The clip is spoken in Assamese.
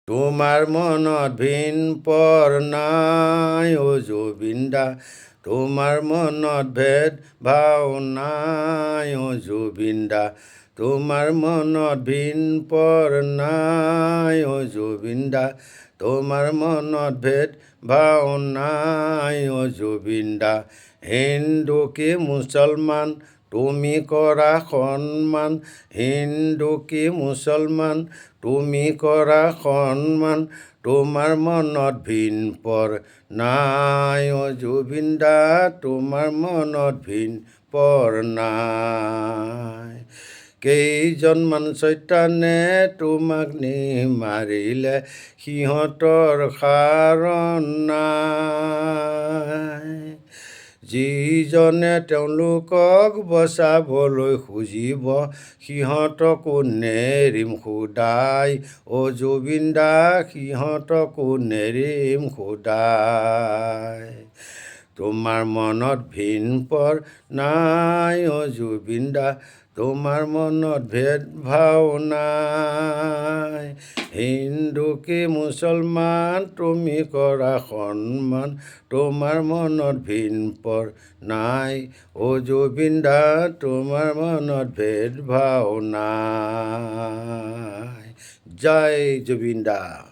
তোমাৰ মনত ভিন পৰ নাই অ জুবিন দা তোমাৰ মনত ভেদ ভাও নাই অ জুবিন দা তোমাৰ মনত ভিন পৰ নাই অ জুবিন দা তোমাৰ মনত ভেদ ভাও নাই অ জুবিন দা হিন্দু কি মুছলমান তুমি কৰা সন্মান হিন্দু কি মুছলমান তুমি কৰা সন্মান তোমাৰ মনত ভিন পৰ নাই অ জুবিন দা তোমাৰ মনত ভিন পৰ নাই কেইজনমান চৈতানে তোমাক নি মাৰিলে সিহঁতৰ কাৰণ নাই যিজনে তেওঁলোকক বচাবলৈ খুজিব সিহঁতকো নেৰিম খুদাই অ জুবিন দা সিহঁতকো নেৰিম খুদাই তোমাৰ মনত ভিন পৰ নাই অ জুবিন দা তোমাৰ মনত ভেদ ভাও নাই হিন্দু কি মুছলমান তুমি কৰা সন্মান তোমাৰ মনত ভিন পৰ নাই অ জুবিন দা তোমাৰ মনত ভেদ ভাও নাই জয় জুবিন দা।